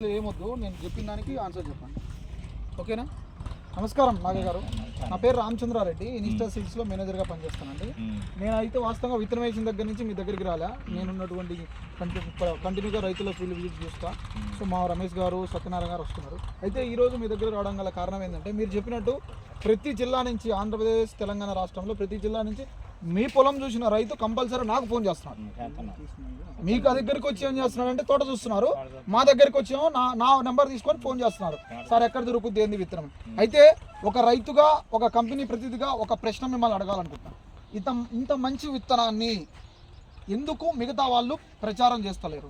ఏమొద్దు, నేను చెప్పిన దానికి ఆన్సర్ చెప్పండి, ఓకేనా? నమస్కారం నాగయ్య గారు, నా పేరు రామచంద్రారెడ్డి, ఇన్స్టా సీడ్స్లో మేనేజర్గా పనిచేస్తానండి. నేనైతే వాస్తవంగా విత్తనం వేసిన దగ్గర నుంచి మీ దగ్గరికి రాలే. నేనున్నటువంటి కంటిన్యూగా రైతుల ఫీల్డ్ విజిట్ చూస్తా. సో మా రమేష్ గారు, సత్యనారాయణ గారు వస్తున్నారు. అయితే ఈరోజు మీ దగ్గర రావడం గల కారణం ఏంటంటే, మీరు చెప్పినట్టు ప్రతి జిల్లా నుంచి, ఆంధ్రప్రదేశ్ తెలంగాణ రాష్ట్రంలో ప్రతి జిల్లా నుంచి మీ పొలం చూసిన రైతు కంపల్సరీ నాకు ఫోన్ చేస్తున్నాడు. మీకు దగ్గరికి వచ్చి ఏం చేస్తున్నాడు అంటే, తోట చూస్తున్నారు, మా దగ్గరికి వచ్చేమో నా నెంబర్ తీసుకొని ఫోన్ చేస్తున్నారు, సార్ ఎక్కడ దొరుకుతుంది ఏంది విత్తనం. అయితే ఒక రైతుగా, ఒక కంపెనీ ప్రతినిధిగా ఒక ప్రశ్న మిమ్మల్ని అడగాలనుకుంటున్నాను. ఇంత మంచి విత్తనాన్ని ఎందుకు మిగతా వాళ్ళు ప్రచారం చేస్తలేరు?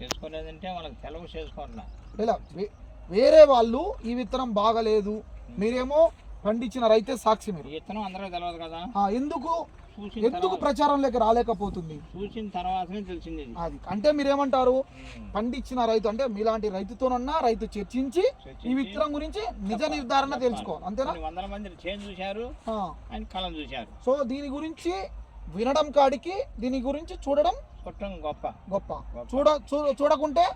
చేసుకోలేదంటే వాళ్ళకి తెలవ చేసుకోవాలా. ఇలా వేరే వాళ్ళు ఈ విత్తనం బాగలేదు, మీరేమో పండించిన రైతే సాక్షి, మీరు విత్తనం అందరూ తెలియదు కదా, ఎందుకు ప్రచారం లేక రాలేకపోతుంది? చూసిన తర్వాతనే తెలిసింది అది. అంటే మీరేమంటారు, పండించిన రైతు అంటే మీలాంటి రైతుతోనన్నా రైతు చర్చించి ఈ విత్తనం గురించి నిజ నిర్ధారణ తెలుసుకోవాలి, అంతేనా? 100 మంది చేను చూశారు, ఆయన కలం చూశారు. సో దీని గురించి వినడం కాడికి, దీని గురించి చూడడం గొప్ప. చూడకుంటే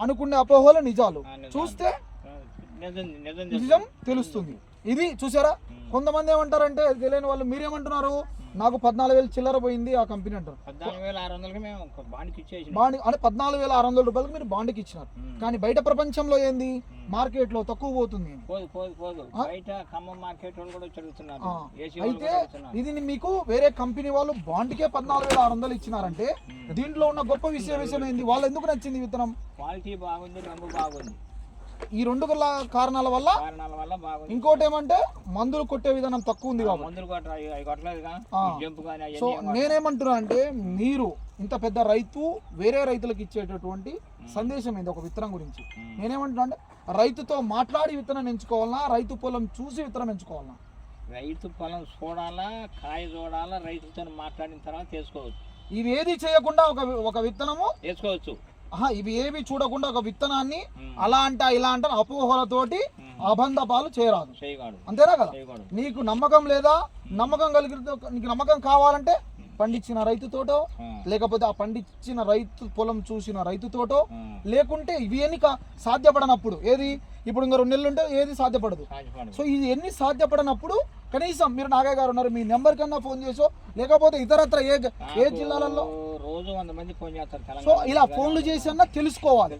అనుకునే అపోహలు నిజాలు, చూస్తే నిజం తెలుస్తుంది. ఇది చూసారా? కొంతమంది ఏమంటారంటే, తెలియని వాళ్ళు మీరేమంటున్నారు, నాకు 14,000 చిల్లర పోయింది ఆ కంపెనీ అంటారు. 14,600 రూపాయలకు మీరు బాండ్కి ఇచ్చినారు, కానీ బయట ప్రపంచంలో ఏంది, మార్కెట్ లో తక్కువ పోతుంది. అయితే ఇది మీకు వేరే కంపెనీ వాళ్ళు బాండ్కే 14,600 ఇచ్చినారంటే, దీంట్లో ఉన్న గొప్ప విషయం ఏంది, వాళ్ళు ఎందుకు నచ్చింది విత్తనం? క్వాలిటీ బాగుంది, రంగు బాగుంది. ఈ రెండు కారణాల వల్ల. ఇంకోటి ఏమంటే, మందులు కొట్టే విధానం తక్కువ ఉంది కాబట్టి. సో నేనేమంటున్నా అంటే, మీరు ఇంత పెద్ద రైతు వేరే రైతులకు ఇచ్చేటటువంటి సందేశం ఏంది ఒక విత్తనం గురించి? నేనేమంటున్నా అంటే, రైతుతో మాట్లాడి విత్తనం ఎంచుకోవాలన్నా, రైతు పొలం చూసి విత్తనం ఎంచుకోవాలన్నా? రైతు పొలం చూడాలా, కాయ చూడాలా, రైతుతో మాట్లాడిన తర్వాత తీసుకోవచ్చు. ఇవి ఏది చేయకుండా ఒక విత్తనము వేసుకోవచ్చు. ఇవి ఏవి చూడకుండా ఒక విత్తనాన్ని అలా అంట ఇలా అంట అపోహలతోటి అబంధపాలు చేయరాదు, అంతేనా కదా? నీకు నమ్మకం లేదా, నమ్మకం నీకు నమ్మకం కావాలంటే పండించిన రైతుతోటో, లేకపోతే ఆ పండించిన రైతు పొలం చూసిన రైతుతోటో, లేకుంటే ఇవి ఎన్ని సాధ్యపడనప్పుడు, ఏది ఇప్పుడు ఇంకా 2 నెలలు ఉంటే ఏది సాధ్యపడదు. సో ఇది ఎన్ని సాధ్యపడనప్పుడు కనీసం మీరు నాగయ్య గారు ఉన్నారు, మీ నెంబర్ కన్నా ఫోన్ చేసో, లేకపోతే ఇతరత్ర ఏ జిల్లాలలో రోజు 100 మంది ఫోన్ చేస్తారు. సో ఇలా ఫోన్లు చేసి అన్నా తెలుసుకోవాలి,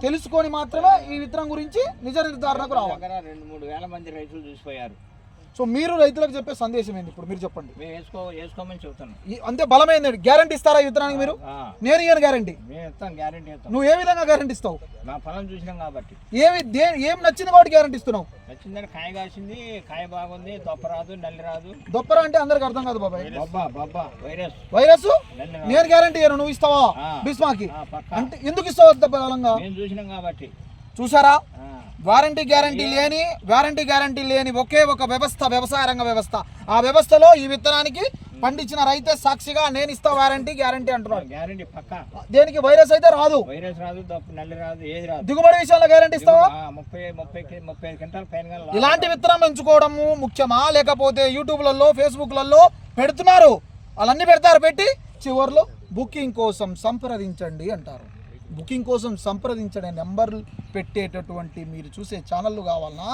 తెలుసుకొని మాత్రమే ఈ విత్తనం గురించి నిజ నిర్ధారణకు రావాలి. 2-3 వేల మంది రైతులు చూసిపోయారు. సో మీరు రైతులకు చెప్పే సందేశం ఏంటి ఇప్పుడు, మీరు చెప్పండి. వేసుకోమని చెప్తాను, అంతే. బలమైంది గ్యారంటీ ఇస్తారా ఈ విత్తనానికి మీరు? నేను ఇయ్యను గ్యారంటీ. నువ్వు ఏ విధంగా గ్యారంటీ ఇస్తావు? నా పొలం చూసినాం కాబట్టి. ఏం నచ్చింది కాబట్టి గ్యారంటీ ఇస్తున్నావు? నచ్చిందని కాయ కాసింది, కాయ బాగుంది, దొప్ప రాదు, నల్లి రాదు. దొప్పర అంటే అందరికి అర్థం కాదు బాబాయ్, వైరస్. నేను గ్యారంటీ ఇయ్యను, నువ్వు ఇస్తావా బిస్మాకి? అంటే ఎందుకు ఇస్తావు బలంగా? నేను చూసినాం కాబట్టి. చూసారా? వారంటీ గ్యారంటీ లేని ఒకే ఒక వ్యవస్థ, వ్యవసాయ రంగ వ్యవస్థ. ఆ వ్యవస్థలో ఈ విత్తనానికి పండించిన రైతే సాక్షిగా నేను ఇస్తా గ్యారంటీ అంటున్నాడు. గ్యారంటీ పక్కా. దేనికి? వైరస్ అయితే రాదు, నల్లి రాదు, ఏది రాదు. దిగుబడి విషయంలో గ్యారంటీ ఇస్తావా? 30 క్వింటాల్ పైన. ఇలాంటి విత్తనం ఎంచుకోవడము ముఖ్యమా, లేకపోతే యూట్యూబ్లలో, ఫేస్బుక్లలో పెడుతున్నారు, వాళ్ళన్నీ పెడతారు, పెట్టి చివర్లో బుకింగ్ కోసం సంప్రదించండి అంటారు. బుకింగ్ కోసం సంప్రదించడే నెంబర్లు పెట్టేటటువంటి మీరు చూసే ఛానళ్ళు కావాలన్నా,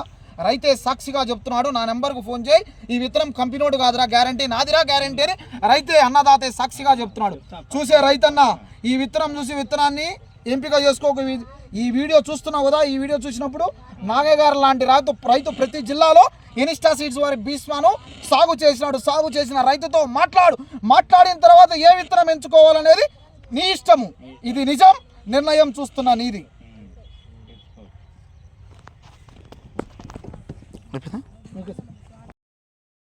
రైతే సాక్షిగా చెప్తున్నాడు, నా నెంబర్కు ఫోన్ చేయి, ఈ విత్తనం కంపెనీడు కాదురా గ్యారంటీ, నాదిరా గ్యారంటీ అని రైతే అన్నదాతే సాక్షిగా చెప్తున్నాడు. చూసే రైతన్న ఈ విత్తనం చూసి విత్తనాన్ని ఎంపిక చేసుకోక. ఈ వీడియో చూస్తున్నావు కదా, ఈ వీడియో చూసినప్పుడు నాగయ్య గారు లాంటి రైతు ప్రతి జిల్లాలో ఇన్స్టా సీడ్స్ వారి బీస్మాను సాగు చేసినాడు. సాగు చేసిన రైతుతో మాట్లాడిన తర్వాత ఏ విత్తనం ఎంచుకోవాలనేది నీ ఇష్టము. ఇది నిజం, నిర్ణయం చూస్తున్నా నీది. Okay sir.